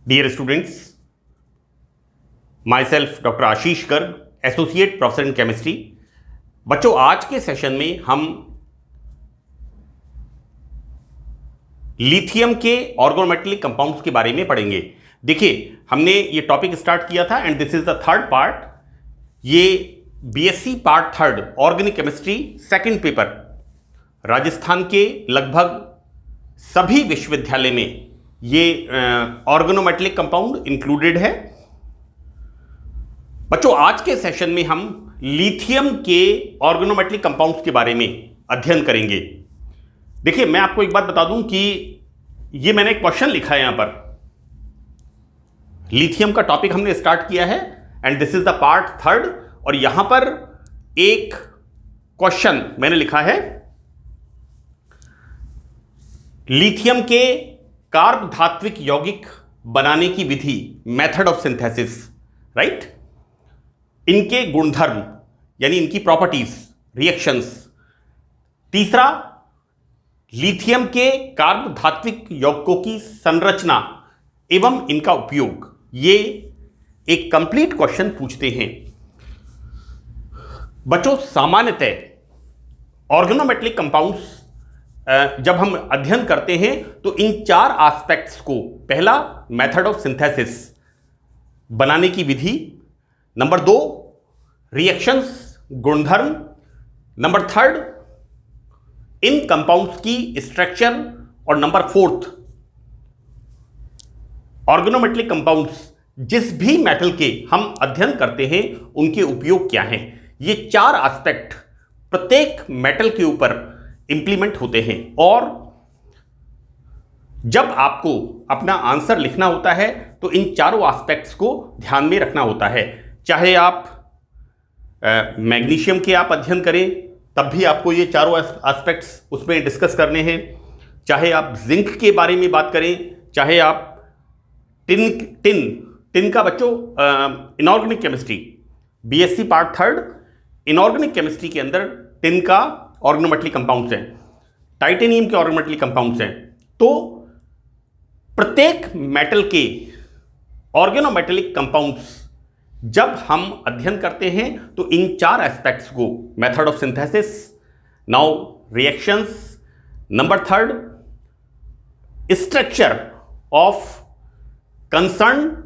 Dear students, myself Dr. Ashish Garg, associate professor in chemistry. बच्चों, आज के सेशन में हम लिथियम के ऑर्गोनोमेटलिक कंपाउंड्स के बारे में पढ़ेंगे। देखिए, हमने ये टॉपिक स्टार्ट किया था and this is the third part. ये BSc part third organic chemistry second paper Rajasthan के लगभग सभी विश्वविद्यालय में ये ऑर्गेनोमेटलिक कंपाउंड इंक्लूडेड है। बच्चों, आज के सेशन में हम लिथियम के ऑर्गेनोमेटलिक कंपाउंड्स के बारे में अध्ययन करेंगे। देखिए, मैं आपको एक बात बता दूं कि ये मैंने एक क्वेश्चन लिखा है यहां पर। लिथियम का टॉपिक हमने स्टार्ट किया है and this is the part third, और यहां पर एक क्वेश्चन मैंने लिखा है, लिथियम के कार्ब धात्विक यौगिक बनाने की विधि, मेथड ऑफ सिंथेसिस, राइट। इनके गुणधर्म यानी इनकी प्रॉपर्टीज, रिएक्शंस। तीसरा, लिथियम के कार्ब धात्विक यौगिकों की संरचना एवं इनका उपयोग। ये एक कंप्लीट क्वेश्चन पूछते हैं। बच्चों, सामान्यतः ऑर्गेनोमेटलिक कंपाउंड्स जब हम अध्ययन करते हैं तो इन चार एस्पेक्ट्स को, पहला मेथड ऑफ सिंथेसिस, बनाने की विधि, नंबर दो रिएक्शंस, गुणधर्म, नंबर थर्ड इन कंपाउंड्स की स्ट्रक्चर, और नंबर फोर्थ ऑर्गेनोमेटलिक कंपाउंड्स जिस भी मेटल के हम अध्ययन करते हैं उनके उपयोग क्या हैं। ये चार एस्पेक्ट प्रत्येक मेटल के ऊपर इंप्लीमेंट होते हैं, और जब आपको अपना आंसर लिखना होता है तो इन चारों एस्पेक्ट्स को ध्यान में रखना होता है। चाहे आप मैग्नीशियम के आप अध्ययन करें तब भी आपको ये चारों एस्पेक्ट्स उसमें डिस्कस करने हैं। चाहे आप जिंक के बारे में बात करें, चाहे आप टिन का बच्चों inorganic chemistry, BSc part third inorganic chemistry के अंदर टिन का ऑर्गेनोमेटलिक कंपाउंड्स हैं, टाइटेनियम के ऑर्गेनोमेटलिक कंपाउंड्स हैं। तो प्रत्येक मेटल के ऑर्गेनोमेटलिक कंपाउंड्स जब हम अध्ययन करते हैं तो इन चार एस्पेक्ट्स को, method of synthesis, now reactions, number third structure of concern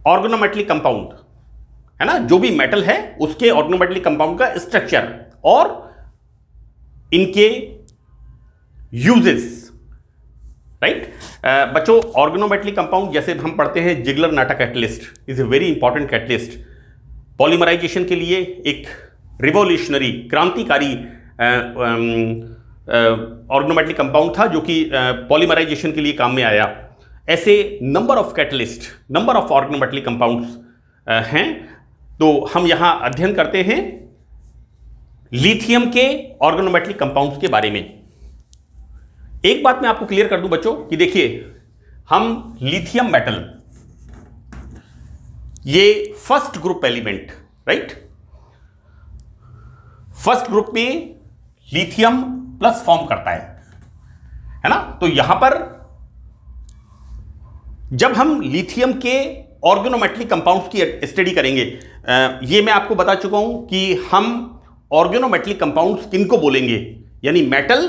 organometallic compound, है ना, जो भी मेटल है उसके ऑर्गेनोमेटलिक कंपाउंड का स्ट्रक्चर और इनके यूजेस, राइट। बच्चों, ऑर्गेनोमेटलिक कंपाउंड जैसे हम पढ़ते हैं, Ziegler Natta catalyst is a very important catalyst. Polymerization के लिए एक रिवोल्यूशनरी, क्रांतिकारी ऑर्गेनोमेटलिक कंपाउंड था जो कि पॉलीमराइजेशन के लिए काम में आया। ऐसे number of catalyst, number of organometallic compounds हैं। तो हम यहां अध्ययन करते हैं लिथियम के ऑर्गेनोमेटलिक कंपाउंड्स के बारे में। एक बात मैं आपको क्लियर कर दूं बच्चों कि देखिए, हम लिथियम मेटल, ये first group element, right, first group में लिथियम प्लस फॉर्म करता है ना। तो यहां पर जब हम लिथियम के ऑर्गेनोमेटलिक कंपाउंड्स की स्टडी करेंगे, ये मैं आपको बता चुका हूं कि हम ऑर्गेनोमेटलिक कंपाउंड्स किनको बोलेंगे, यानी मेटल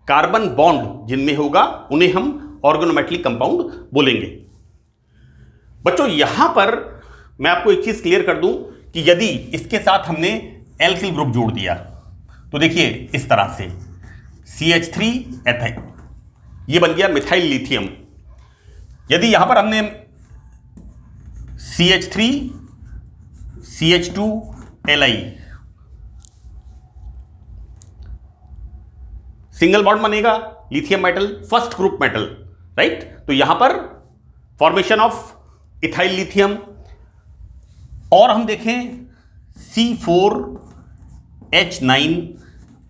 कार्बन बॉन्ड जिनमें होगा उन्हें हम ऑर्गेनोमेटलिक कंपाउंड बोलेंगे। बच्चों, यहां पर मैं आपको एक चीज क्लियर कर दूं कि यदि इसके साथ हमने एल्किल ग्रुप जोड़ दिया तो देखिए इस तरह से CH3 एथाइल, ये बन गया मिथाइल लिथियम। यदि यहां पर हमने CH3 CH2 Li, single bond बनेगा, lithium metal, first group metal, right. तो यहां पर फॉर्मेशन ऑफ इथाइल लिथियम। और हम देखें C4H9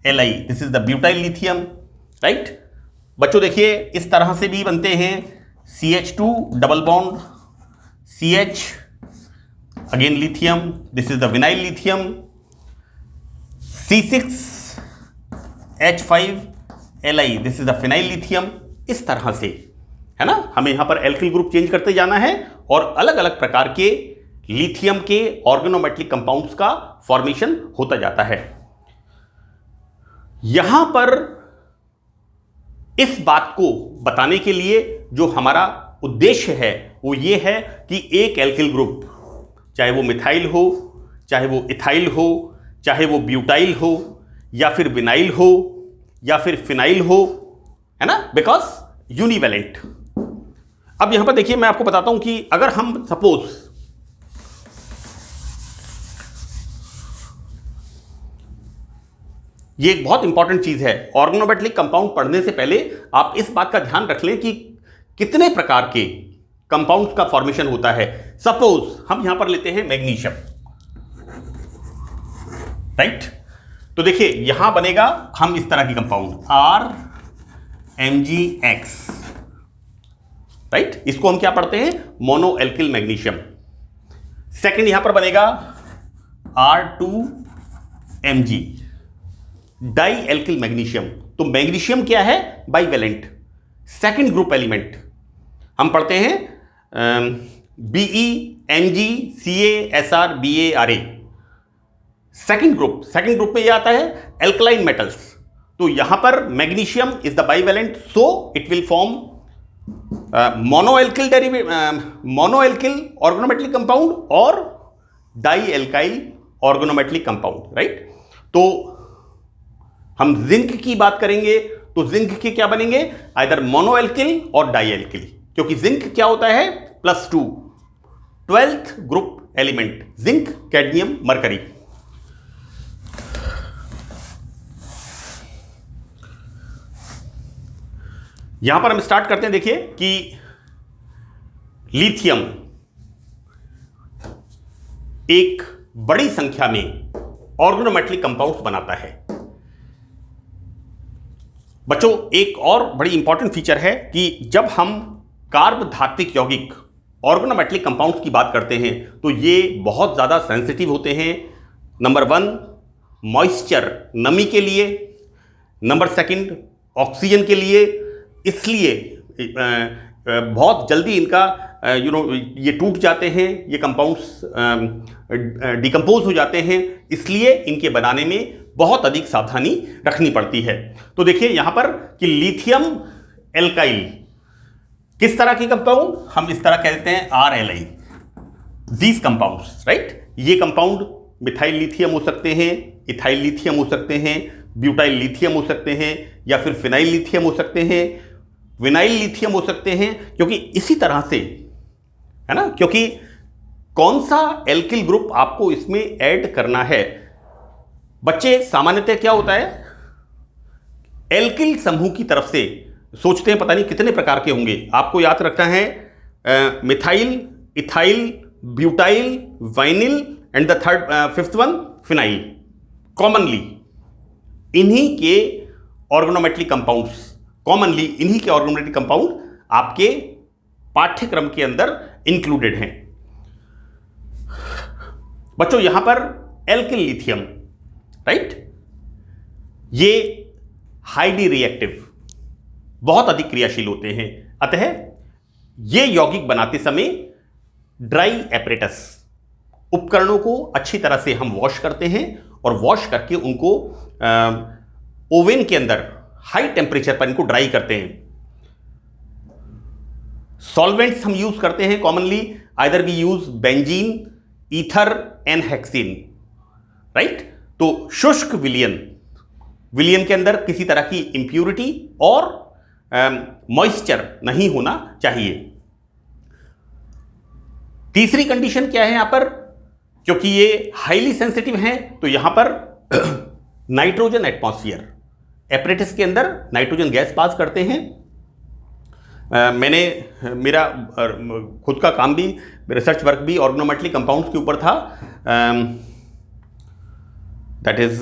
Li, this is the butyl lithium, right. बच्चों देखिए, इस तरह से भी बनते हैं, CH2 double bond, CH again lithium, this is the vinyl lithium, C6H5 Li, this is the phenyl lithium. इस तरह से, है है ना, हमें यहां पर एल्किल ग्रुप चेंज करते जाना है और अलग अलग प्रकार के लिथियम के ऑर्गेनोमेटलिक कंपाउंड्स का फॉर्मेशन होता जाता है। यहां पर इस बात को बताने के लिए जो हमारा उद्देश्य है वो ये है कि एक एल्किल ग्रुप, चाहे वो मिथाइल हो, चाहे वो इथाइल हो, चाहे वो ब्यूटाइल हो, या फिर विनाइल हो, या फिर फिनाइल हो, है ना, बिकॉज यूनिवैलेंट। अब यहां पर देखिए, मैं आपको बताता हूं कि अगर हम सपोज ये एक बहुत इंपॉर्टेंट चीज है, ऑर्गेनोमेटलिक कंपाउंड पढ़ने से पहले आप इस बात का ध्यान रख लें कि कितने प्रकार के कंपाउंड्स का फॉर्मेशन होता है। सपोज हम यहां पर लेते हैं मैग्नीशियम, राइट। तो देखिए यहां बनेगा हम इस तरह की कंपाउंड RMgX, राइट। इसको हम क्या पढ़ते हैं, मोनो एल्किल मैग्नीशियम। सेकंड यहां पर बनेगा R2Mg, डाई एल्किल मैग्नीशियम। तो मैग्नीशियम क्या है, बाइवेलेंट, सेकंड ग्रुप एलिमेंट। हम पढ़ते हैं BeMgCaSrBaRa, सेकंड ग्रुप में यह आता है एल्कलाइन मेटल्स। तो यहां पर magnesium is the bivalent, so it will form monoalkyl organometallic compound और dialkyl organometallic compound, right. तो हम जिंक की बात करेंगे तो जिंक के क्या बनेंगे, आइदर मोनोएल्किल और डाईएल्किल, क्योंकि जिंक क्या होता है, +2 12th group element, zinc, cadmium, mercury. यहां पर हम स्टार्ट करते हैं। देखिए कि लिथियम एक बड़ी संख्या में ऑर्गेनोमेटलिक कंपाउंड्स बनाता है। बच्चों एक और बड़ी इंपॉर्टेंट फीचर है कि जब हम कार्ब धात्विक यौगिक ऑर्गेनोमेटलिक कंपाउंड्स की बात करते हैं तो ये बहुत ज़्यादा सेंसिटिव होते हैं। नंबर 1 मॉइस्चर, नमी के लिए, नंबर 2 ऑक्सीजन के लिए। इसलिए बहुत जल्दी इनका ये टूट जाते हैं, ये कंपाउंड्स डिकम्पोज हो जाते हैं, इसलिए इनके बनाने में बहुत अधिक सावधानी रखनी पड़ती है। तो देखिए यहां पर कि लिथियम एल्काइल किस तरह की कंपाउंड, हम इस तरह कहते हैं RLI, दीज कंपाउंड्स, राइट। ये कंपाउंड मिथाइल लिथियम हो सकते हैं, इथाइल लिथियम हो सकते हैं, ब्यूटाइल लिथियम हो सकते हैं, या फिर फिनाइल लिथियम हो सकते हैं, विनाइल लिथियम हो सकते हैं। क्योंकि इसी तरह से, है ना, क्योंकि कौन सा एल्किल ग्रुप आपको इसमें ऐड करना है। बच्चे सामान्यतः क्या होता है, एल्किल समूह की तरफ से सोचते हैं पता नहीं कितने प्रकार के होंगे। आपको याद रखना है methyl, ethyl, butyl, vinyl and the fifth one phenyl. Commonly इन्हीं के ऑर्गेनोमेटलिक कंपाउंड आपके पाठ्यक्रम के अंदर इंक्लूडेड हैं। बच्चों यहां पर एल्किल लिथियम, राइट, ये हाईली रिएक्टिव, बहुत अधिक क्रियाशील होते हैं। अतः ये यौगिक बनाते समय ड्राई एपरेटस उपकरणों को अच्छी तरह से हम वॉश करते हैं और वॉश करके उनको ओवन के अंदर हाई टेम्परेचर पर इनको ड्राई करते हैं। सॉल्वेंट्स हम यूज करते हैं commonly, either we use benzene, ether and hexane, right. तो शुष्क विलियन के अंदर किसी तरह की इंप्यूरिटी और मॉइस्चर नहीं होना चाहिए। तीसरी कंडीशन क्या है यहां पर, क्योंकि ये हाईली सेंसिटिव हैं तो यहां पर नाइट्रोजन एटमॉस्फेयर, एपरेटस के अंदर नाइट्रोजन गैस पास करते हैं। मैंने मेरा खुद का काम भी, रिसर्च वर्क भी ऑर्गेनोमेटलिक कंपाउंड्स के ऊपर था, that is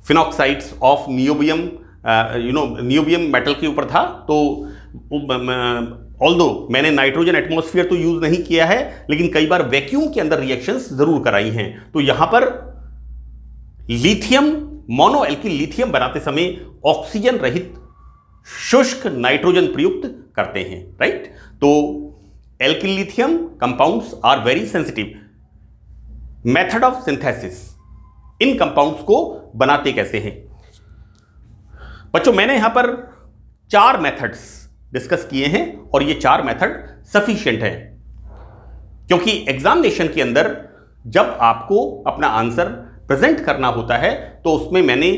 phenoxides of niobium, niobium metal के ऊपर था। तो ऑल्दो मैंने नाइट्रोजन एटमॉस्फेयर तो यूज नहीं किया है, लेकिन कई बार वैक्यूम के अंदर रिएक्शंस जरूर कराई हैं। तो यहां पर लिथियम, मोनोएल्किल लिथियम बनाते समय ऑक्सीजन रहित शुष्क नाइट्रोजन प्रयुक्त करते हैं, राइट। तो alkyl lithium compounds are very sensitive. Method of synthesis, इन कंपाउंड्स को बनाते कैसे हैं बच्चों? मैंने यहां पर 4 मेथड्स डिस्कस किए हैं और ये 4 मेथड सफिशिएंट हैं, क्योंकि एग्जामिनेशन के अंदर जब आपको अपना आंसर प्रेजेंट करना होता है तो उसमें मैंने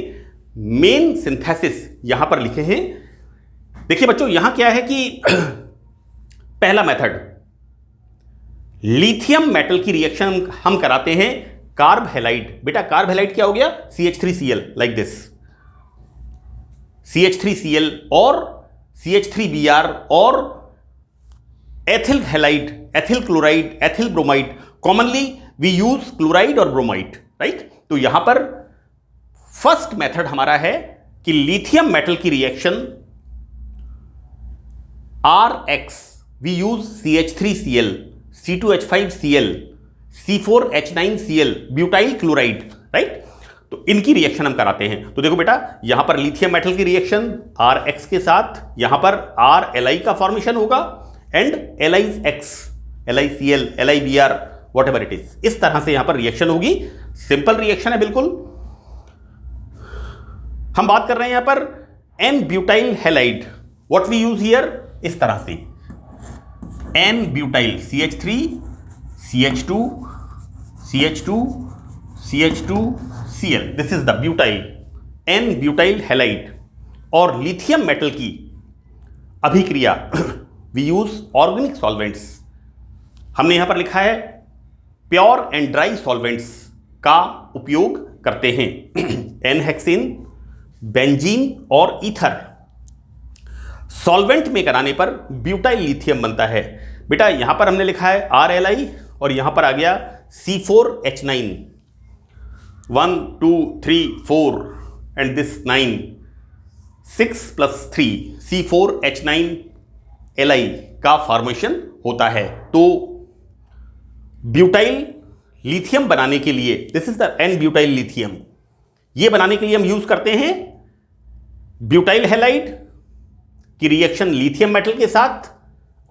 मेन सिंथेसिस यहां पर लिखे हैं। देखिए बच्चों, यहां क्या है कि पहला मेथड, लिथियम मेटल की रिएक्शन हम कराते हैं कार्ब हैलाइड। बेटा कार्ब हैलाइड क्या हो गया? CH3Cl, लाइक दिस, CH3Cl और CH3Br और ethyl halide, ethyl chloride, ethyl bromide. Commonly we use chloride और ब्रोमाइड, राइट। तो यहां पर फर्स्ट मेथड हमारा है कि लिथियम मेटल की reaction RX, we use CH3Cl, C2H5Cl, C4H9Cl, butyl chloride, right. तो इनकी रिएक्शन हम कराते हैं। तो देखो बेटा, यहां पर लिथियम मेटल की रिएक्शन RX के साथ यहां पर RLi का फॉर्मेशन होगा and LiX, LiCl, LiBr, whatever it is, इस तरह से यहां पर रिएक्शन होगी। सिंपल रिएक्शन है बिल्कुल। हम बात कर रहे हैं यहां पर N butyl halide, what we use here, इस तरह से N butyl, CH3 CH2 CH2 CH2 Cl, this is the butyl, N butyl halide. और लिथियम मेटल की अभिक्रिया वी यूज ऑर्गेनिक सॉल्वेंट्स। हमने यहां पर लिखा है प्योर एंड ड्राई सॉल्वेंट्स का उपयोग करते हैं, एन हेक्सेन, बेंजीन और ईथर। सॉल्वेंट में कराने पर ब्यूटाइल लिथियम बनता है। बेटा यहां पर हमने लिखा है RLi और यहां पर आ गया C4H9, 1 2 3 4 and this 9, 6 + 3 C4H9 Li का फॉर्मेशन होता है। तो ब्यूटाइल लिथियम बनाने के लिए, this is the N butyl lithium, ये बनाने के लिए हम यूज करते हैं ब्यूटाइल हैलाइड की रिएक्शन लिथियम मेटल के साथ,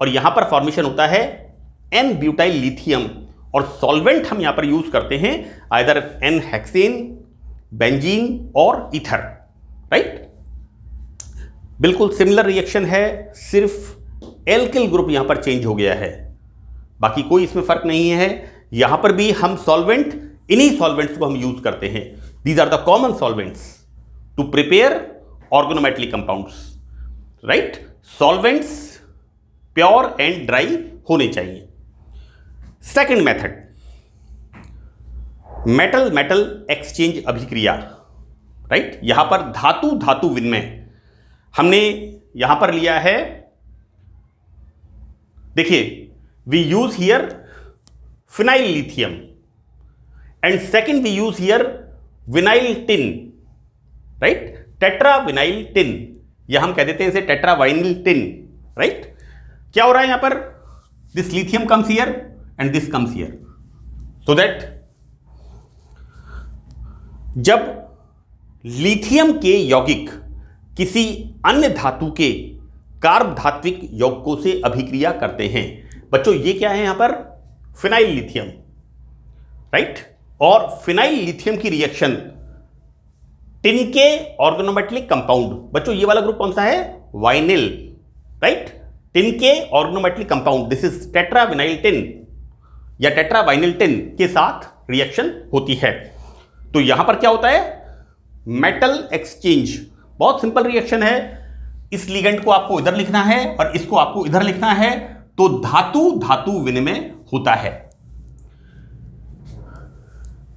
और यहां पर फॉर्मेशन होता है N ब्यूटाइल लिथियम। और सॉल्वेंट हम यहां पर यूज करते हैं आइदर N हेक्सेन, बेंजीन और ईथर, राइट। बिल्कुल सिमिलर रिएक्शन है, सिर्फ एल्किल ग्रुप यहां पर चेंज हो गया है, बाकी कोई इसमें फर्क नहीं है। यहां पर भी हम सॉल्वेंट, इन्हीं सॉल्वेंट्स को हम यूज करते हैं। These are the common solvents to prepare organometallic compounds, right. Solvents pure and dry होने चाहिए। Second method, metal metal exchange अभिक्रिया, राइट। यहां पर धातु धातु विनिमय हमने यहां पर लिया है। देखिए, we use here phenyl lithium and second we use here vinyl tin, right, tetra vinyl tin, या हम कह देते हैं इसे टेट्रा वाइनिल टिन, राइट। क्या हो रहा है यहां पर? This lithium comes here and this comes here, so that जब लिथियम के यौगिक किसी अन्य धातु के कार्ब धात्विक यौगिकों से अभिक्रिया करते हैं, बच्चों ये क्या है यहां पर? Phenyl lithium, right. और फिनाइल लिथियम की रिएक्शन टिन के ऑर्गेनोमेटलिक कंपाउंड, बच्चों ये वाला ग्रुप कौन सा है? Vinyl, right. टिन के organometallic compound, this is tetra vinyl tin या टेट्रा वाइनिल टिन के साथ रिएक्शन होती है। तो यहां पर क्या होता है? Metal exchange. बहुत सिंपल रिएक्शन है। इस लिगेंड को आपको इधर लिखना है और इसको आपको इधर लिखना है, तो धातु धातु विनिमय होता है।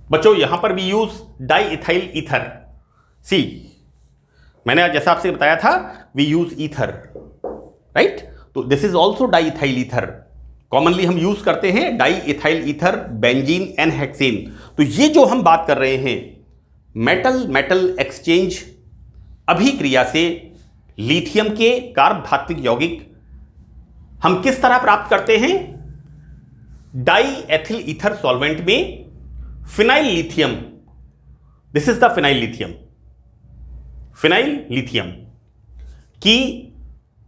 बच्चों यहां पर भी use diethyl ether. See, मैंने जैसा आपसे बताया था, वी यूज ईथर, राइट। तो this is also diethyl ether. Commonly हम यूज करते हैं diethyl ether, benzene, n hexane. तो ये जो हम बात कर रहे हैं मेटल मेटल एक्सचेंज अभिक्रिया से लिथियम के कार्ब धात्विक यौगिक हम किस तरह प्राप्त करते हैं? डाई एथिल ईथर सॉल्वेंट में phenyl lithium, this is the phenyl lithium, phenyl lithium. कि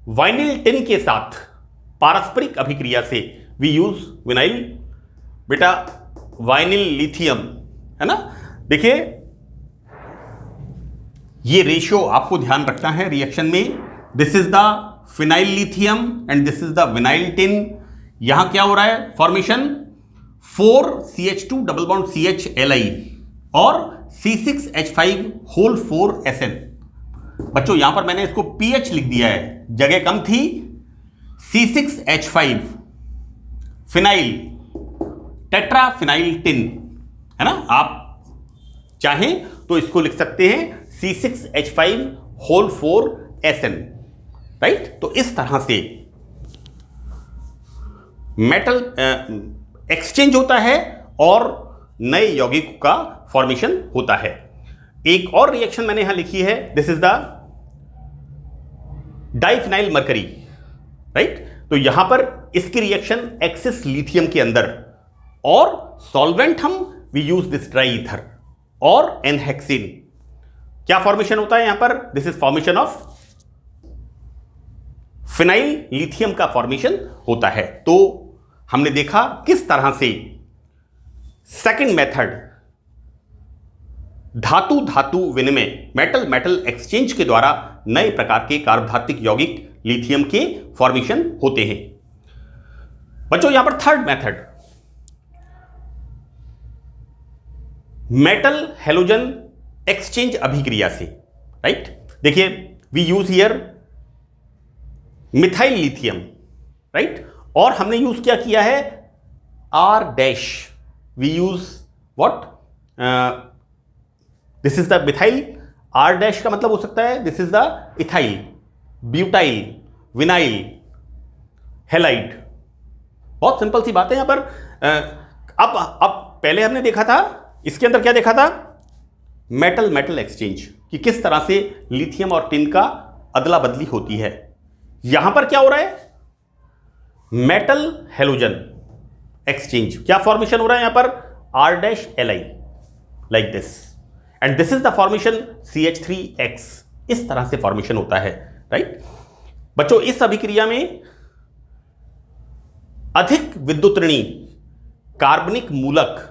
वाइनिल टिन के साथ पारस्परिक अभिक्रिया से वी यूज विनाइल बेटा वाइनिल लिथियम, है ना। देखिए ये रेशियो आपको ध्यान रखना है रिएक्शन में। This is the phenyl lithium and this is the vinyl tin. यहां क्या हो रहा है, formation 4CH2 double bond CHLi और C6H5 होल 4SN। बच्चों यहां पर मैंने इसको PH लिख दिया है, जगह कम थी। C6H5 phenyl tetra phenyl tin, है ना। आप चाहें तो इसको लिख सकते हैं C6H5 होल 4SN, राइट। तो इस तरह से मेटल एक्सचेंज होता है और नए यौगिक का फॉर्मेशन होता है। एक और रिएक्शन मैंने यहां लिखी है, this is the diphenyl mercury, right. तो यहां पर इसकी रिएक्शन एक्सिस लिथियम के अंदर, और सॉल्वेंट हम we use this dry ether और एनहेक्सिन। क्या फॉर्मेशन होता है यहां पर, this is formation of phenyl lithium का फॉर्मेशन होता है। तो हमने देखा किस तरह से सेकंड मेथड धातु धातु विनिमय, मेटल मेटल एक्सचेंज के द्वारा नए प्रकार के कार्बोधात्विक यौगिक लिथियम के फॉर्मेशन होते हैं। बच्चों यहां पर third method metal halogen exchange अभिक्रिया से, राइट। देखिए we use here methyl lithium, right, और हमने यूज क्या किया है R dash, we use what, this is the methyl. R dash का मतलब हो सकता है this is the ethyl, butyl, vinyl, halide. बहुत सिंपल सी बात है यहां पर। अब पहले हमने देखा था, इसके अंदर क्या देखा था, मेटल मेटल एक्सचेंज, कि किस तरह से लिथियम और टिन का अदला बदली होती है। यहां पर क्या हो रहा है, मेटल हेलोजन एक्सचेंज। क्या फॉर्मेशन हो रहा है यहां पर, R dash Li like this, and this is the formation CH3X। इस तरह से फॉर्मेशन होता है, राइट। बच्चों इस अभिक्रिया में अधिक विद्युतऋणी कार्बनिक मूलक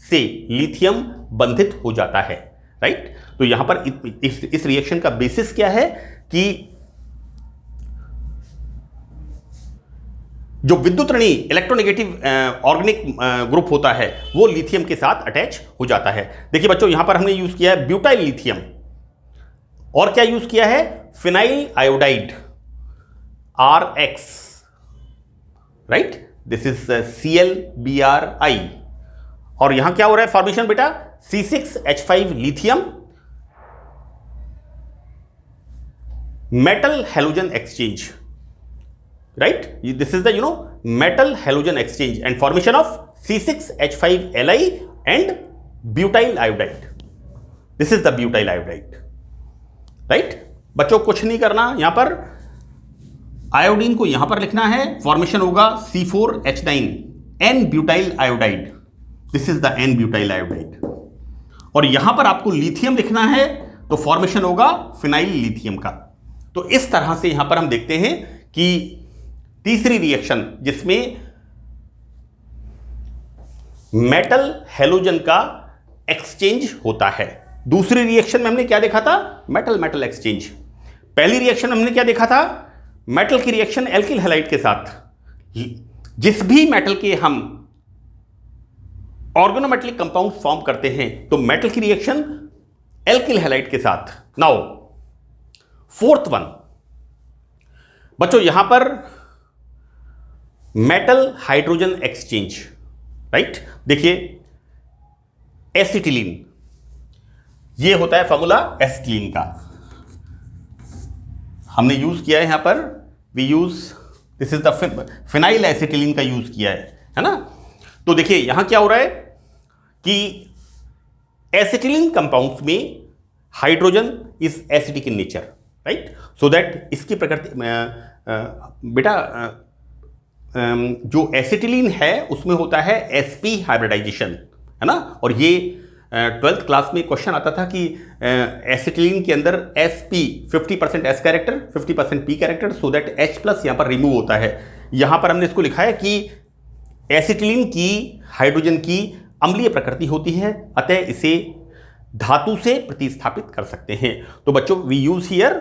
से लिथियम बंधित हो जाता है, राइट। तो यहां पर इस रिएक्शन का बेसिस क्या है कि जो विद्युतऋणी इलेक्ट्रोनेगेटिव ऑर्गेनिक ग्रुप होता है वो लिथियम के साथ अटैच हो जाता है। देखिए बच्चों यहां पर हमने यूज किया है ब्यूटाइल लिथियम, और क्या यूज किया है, phenyl iodide RX, right, this is ClBrI। और यहां क्या हो रहा है फॉर्मेशन बेटा, C6H5 lithium metal halogen exchange, right, this is the metal halogen exchange and formation of C6H5Li and butyl iodide. This is the butyl iodide, right। बच्चों कुछ नहीं करना, यहां पर आयोडीन को यहां पर लिखना है, फॉर्मेशन होगा C4H9 N butyl iodide, this is the N butyl iodide। और यहां पर आपको लिथियम लिखना है तो फॉर्मेशन होगा फिनाइल लिथियम का। तो इस तरह से यहां पर हम देखते हैं कि तीसरी रिएक्शन जिसमें मेटल हेलोजन का एक्सचेंज होता है। दूसरी रिएक्शन में हमने क्या देखा था, मेटल मेटल एक्सचेंज। पहली रिएक्शन में हमने क्या देखा था, मेटल की रिएक्शन एल्किल हैलाइड के साथ। जिस भी मेटल के हम ऑर्गेनोमेटेलिक कंपाउंड फॉर्म करते हैं तो मेटल की रिएक्शन एल्किल हैलाइड के साथ। नाउ फोर्थ वन बच्चों, यहां पर मेटल हाइड्रोजन एक्सचेंज, राइट। देखिए एसिटिलीन, ये होता है फॉर्मूला एसिटिलीन का, हमने यूज किया है यहां पर, we use this is the phenyl acetylene का यूज किया है ना। तो देखिए यहां क्या हो रहा है कि एसिटिलीन कंपाउंड्स में hydrogen is acidic in nature, right, so that इसकी प्रकृति बेटा जो एसिटिलीन है उसमें होता है sp हाइब्रिडाइजेशन, है ना, और ये ट्वेल्थ क्लास में क्वेश्चन आता था कि एसिटिलीन के अंदर sp 50% s character 50% p character, so that H plus यहाँ पर रिमूव होता है। यहाँ पर हमने इसको लिखा है कि एसिटिलीन की हाइड्रोजन की अम्लीय प्रकृति होती है, अतः इसे धातु से प्रतिस्थापित कर सकते हैं। तो बच्चों we use here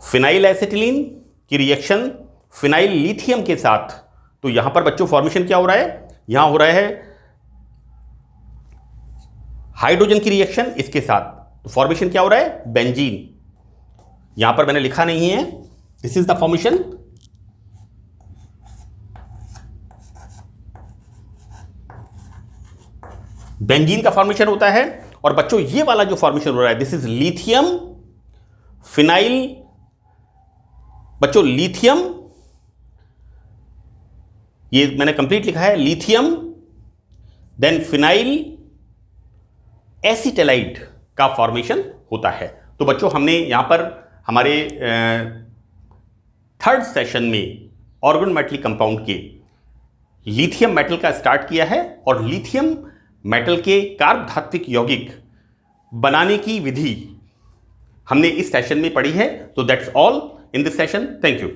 phenyl acetylene की रिएक्शन फिनाइल लिथियम के साथ। तो यहां पर बच्चों फॉर्मेशन क्या हो रहा है, यहां हो रहा है हाइड्रोजन की रिएक्शन इसके साथ, तो फॉर्मेशन क्या हो रहा है, बेंजीन। यहां पर मैंने लिखा नहीं है, this is the formation. Benzene का फॉर्मेशन होता है। और बच्चों ये वाला जो फॉर्मेशन हो रहा है, दिस इज लिथियम फिनाइल। बच्चों लिथियम, ये मैंने कंप्लीट लिखा है, लिथियम देन फिनाइल एसिटेलाइट का फॉर्मेशन होता है। तो बच्चों हमने यहां पर हमारे थर्ड सेशन में ऑर्गेनोमेटलिक कंपाउंड के लिथियम मेटल का स्टार्ट किया है, और लिथियम मेटल के कार्ब धात्विक यौगिक बनाने की विधि हमने इस सेशन में पढ़ी है। तो that's all in this session. Thank you.